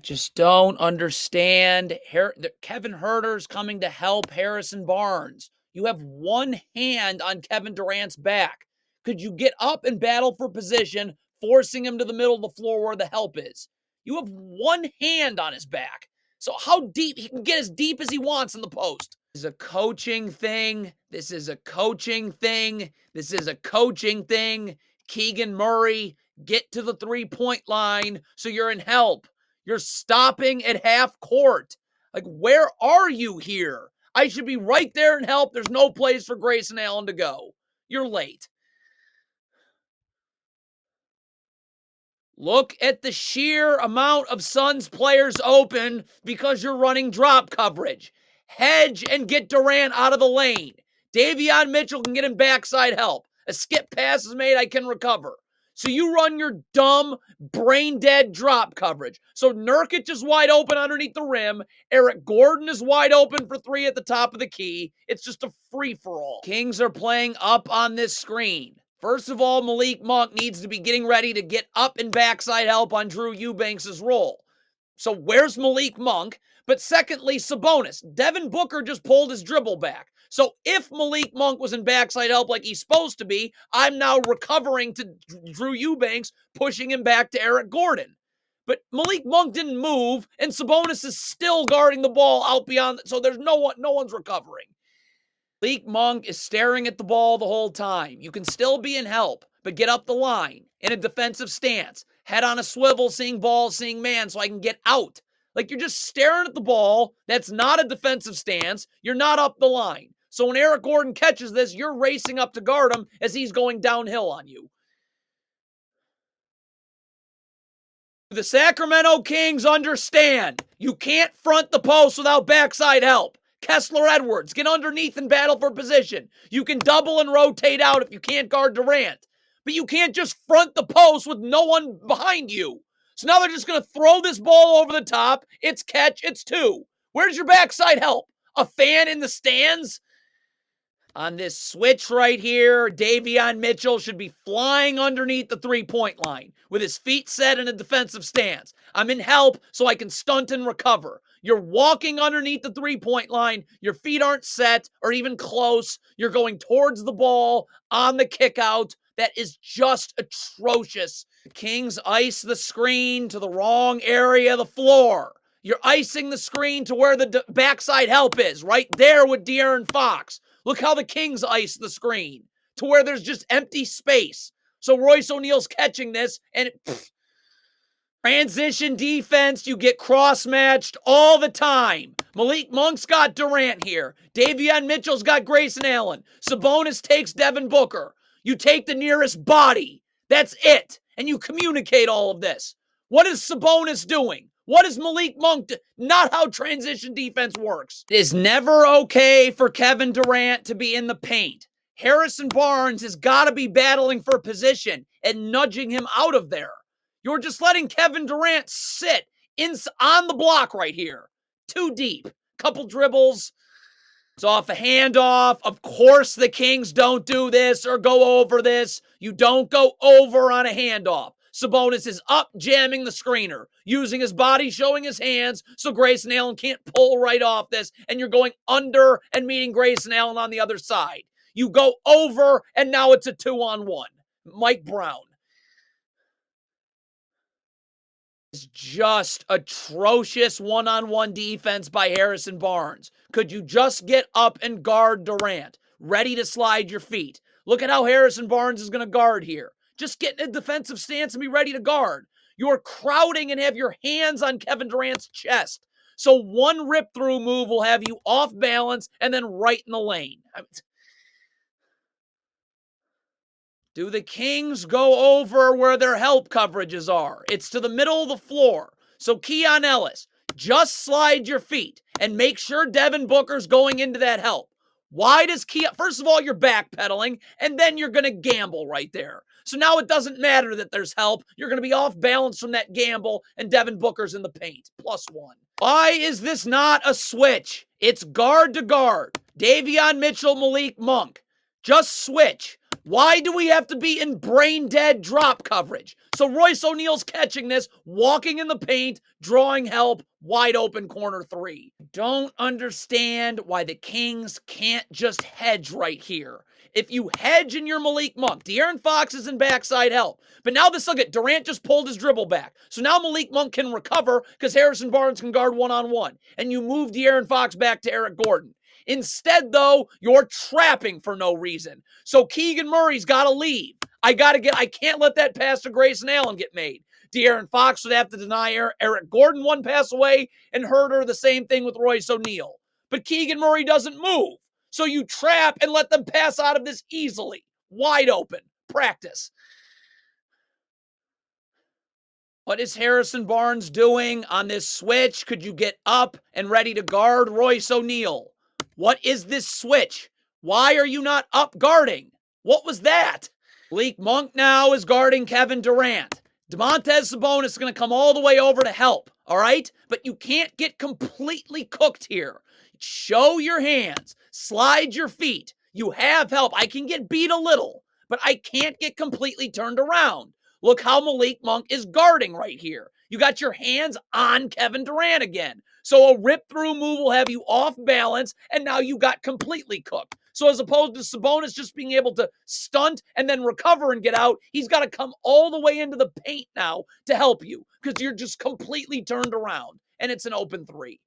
just don't understand. Kevin Huerter's coming to help Harrison Barnes. You have one hand on Kevin Durant's back. Could you get up and battle for position, forcing him to the middle of the floor where the help is? You have one hand on his back. So how deep? He can get as deep as he wants in the post. This is a coaching thing. This is a coaching thing. This is a coaching thing. Keegan Murray, get to the three-point line so you're in help. You're stopping at half court. Like, where are you here? I should be right there in help. There's no place for Grayson Allen to go. You're late. Look at the sheer amount of Suns players open because you're running drop coverage. Hedge and get Durant out of the lane. Davion Mitchell can get him backside help. A skip pass is made, I can recover. So you run your dumb, brain-dead drop coverage. So Nurkic is wide open underneath the rim. Eric Gordon is wide open for three at the top of the key. It's just a free-for-all. Kings are playing up on this screen. First of all, Malik Monk needs to be getting ready to get up and backside help on Drew Eubanks' role. So where's Malik Monk? But secondly, Sabonis. Devin Booker just pulled his dribble back. So if Malik Monk was in backside help like he's supposed to be, I'm now recovering to Drew Eubanks, pushing him back to Eric Gordon. But Malik Monk didn't move, and Sabonis is still guarding the ball out beyond, so there's no one's recovering. Malik Monk is staring at the ball the whole time. You can still be in help, but get up the line in a defensive stance. Head on a swivel, seeing ball, seeing man, so I can get out. Like, you're just staring at the ball. That's not a defensive stance. You're not up the line. So when Eric Gordon catches this, you're racing up to guard him as he's going downhill on you. The Sacramento Kings understand you can't front the post without backside help. Kessler Edwards, get underneath and battle for position. You can double and rotate out if you can't guard Durant. But you can't just front the post with no one behind you. So now they're just going to throw this ball over the top. It's catch, it's two. Where's your backside help? A fan in the stands? On this switch right here, Davion Mitchell should be flying underneath the three-point line with his feet set in a defensive stance. I'm in help so I can stunt and recover. You're walking underneath the three-point line. Your feet aren't set or even close. You're going towards the ball on the kickout. That is just atrocious. The Kings ice the screen to the wrong area of the floor. You're icing the screen to where the backside help is, right there with De'Aaron Fox. Look how the Kings ice the screen to where there's just empty space. So Royce O'Neal's catching this, and transition defense, you get cross-matched all the time. Malik Monk's got Durant here. Davion Mitchell's got Grayson Allen. Sabonis takes Devin Booker. You take the nearest body. That's it. And you communicate all of this. What is Sabonis doing? What is Malik Monk do? Not how transition defense works. It is never okay for Kevin Durant to be in the paint. Harrison Barnes has got to be battling for position and nudging him out of there. You're just letting Kevin Durant sit on the block right here. Too deep. Couple dribbles. It's off a handoff. Of course the Kings don't do this or go over this. You don't go over on a handoff. Sabonis is up jamming the screener, using his body, showing his hands, so Grayson Allen can't pull right off this, and you're going under and meeting Grayson Allen on the other side. You go over, and now it's a 2-on-1. Mike Brown. It's just atrocious one-on-one defense by Harrison Barnes. Could you just get up and guard Durant? Ready to slide your feet. Look at how Harrison Barnes is going to guard here. Just get in a defensive stance and be ready to guard. You're crowding and have your hands on Kevin Durant's chest. So one rip-through move will have you off balance and then right in the lane. Do the Kings go over where their help coverages are? It's to the middle of the floor. So Keon Ellis, just slide your feet and make sure Devin Booker's going into that help. Why does Keon... First of all, you're backpedaling, and then you're going to gamble right there. So now it doesn't matter that there's help. You're going to be off balance from that gamble, and Devin Booker's in the paint. +1. Why is this not a switch? It's guard to guard. Davion Mitchell, Malik Monk. Just switch. Why do we have to be in brain dead drop coverage? So Royce O'Neal's catching this, walking in the paint, drawing help, wide open corner three. Don't understand why the Kings can't just hedge right here. If you hedge and you're Malik Monk, De'Aaron Fox is in backside help. But now this, look at Durant just pulled his dribble back. So now Malik Monk can recover because Harrison Barnes can guard one-on-one. And you move De'Aaron Fox back to Eric Gordon. Instead, though, you're trapping for no reason. So Keegan Murray's got to leave. I can't let that pass to Grayson Allen get made. De'Aaron Fox would have to deny Eric Gordon one pass away, and Herter the same thing with Royce O'Neal. But Keegan Murray doesn't move. So you trap and let them pass out of this easily. Wide open. Practice. What is Harrison Barnes doing on this switch? Could you get up and ready to guard Royce O'Neal? What is this switch? Why are you not up guarding? What was that? Malik Monk now is guarding Kevin Durant. Domantas Sabonis is going to come all the way over to help, all right? But you can't get completely cooked here. Show your hands. Slide your feet. You have help. I can get beat a little, but I can't get completely turned around. Look how Malik Monk is guarding right here. You got your hands on Kevin Durant again. So a rip-through move will have you off balance, and now you got completely cooked. So as opposed to Sabonis just being able to stunt and then recover and get out, he's got to come all the way into the paint now to help you because you're just completely turned around, and it's an open three.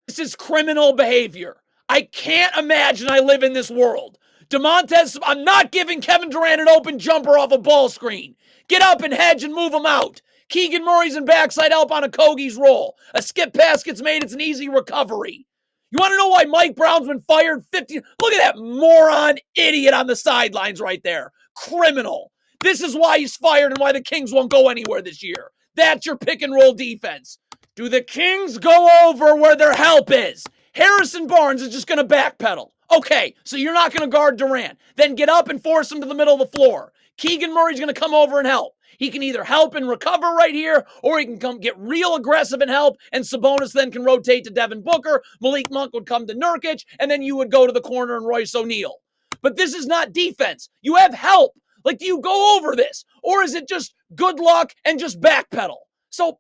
This is criminal behavior. I can't imagine I live in this world. I'm not giving Kevin Durant an open jumper off a ball screen. Get up and hedge and move him out. Keegan Murray's in backside help on a Kogie's roll. A skip pass gets made. It's an easy recovery. You want to know why Mike Brown's been fired 15? Look at that moron idiot on the sidelines right there. Criminal. This is why he's fired and why the Kings won't go anywhere this year. That's your pick and roll defense. Do the Kings go over where their help is? Harrison Barnes is just going to backpedal. Okay, so you're not going to guard Durant. Then get up and force him to the middle of the floor. Keegan Murray's going to come over and help. He can either help and recover right here, or he can come get real aggressive and help, and Sabonis then can rotate to Devin Booker. Malik Monk would come to Nurkic, and then you would go to the corner and Royce O'Neal. But this is not defense. You have help. Like, do you go over this? Or is it just good luck and just backpedal? So,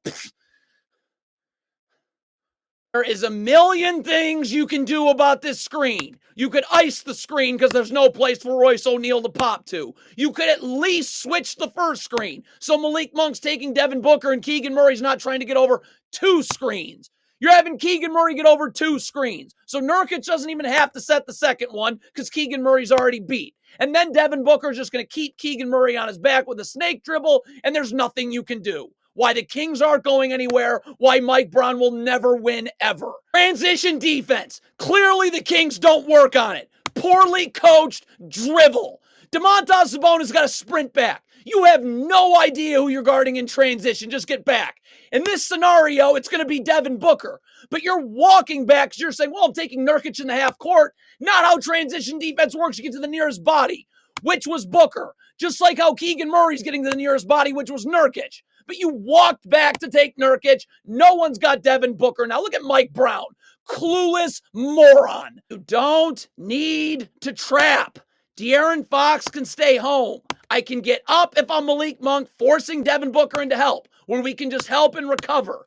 there is a million things you can do about this screen. You could ice the screen because there's no place for Royce O'Neal to pop to. You could at least switch the first screen. So Malik Monk's taking Devin Booker and Keegan Murray's not trying to get over two screens. You're having Keegan Murray get over two screens. So Nurkic doesn't even have to set the second one because Keegan Murray's already beat. And then Devin Booker's just going to keep Keegan Murray on his back with a snake dribble, and there's nothing you can do. Why the Kings aren't going anywhere, why Mike Brown will never win ever. Transition defense. Clearly the Kings don't work on it. Poorly coached drivel. Domantas Sabonis got to sprint back. You have no idea who you're guarding in transition. Just get back. In this scenario, it's going to be Devin Booker. But you're walking back because you're saying, well, I'm taking Nurkic in the half court. Not how transition defense works. You get to the nearest body, which was Booker. Just like how Keegan Murray's getting to the nearest body, which was Nurkic. But you walked back to take Nurkic. No one's got Devin Booker. Now look at Mike Brown. Clueless moron. You don't need to trap. De'Aaron Fox can stay home. I can get up if I'm Malik Monk, forcing Devin Booker into help, where we can just help and recover.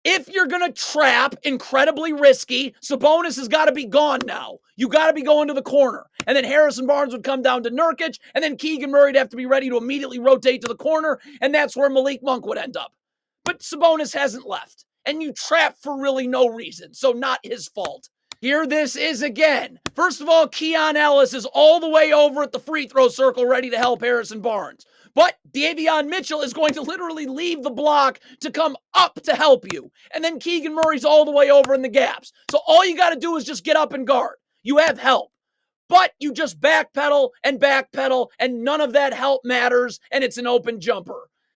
If you're going to trap, incredibly risky, Sabonis has got to be gone now. You got to be going to the corner. And then Harrison Barnes would come down to Nurkic, and then Keegan Murray would have to be ready to immediately rotate to the corner, and that's where Malik Monk would end up. But Sabonis hasn't left, and you trap for really no reason, so not his fault. Here this is again. First of all, Keon Ellis is all the way over at the free throw circle ready to help Harrison Barnes. But Davion Mitchell is going to literally leave the block to come up to help you. And then Keegan Murray's all the way over in the gaps. So all you got to do is just get up and guard. You have help. But you just backpedal, and none of that help matters, and it's an open jumper.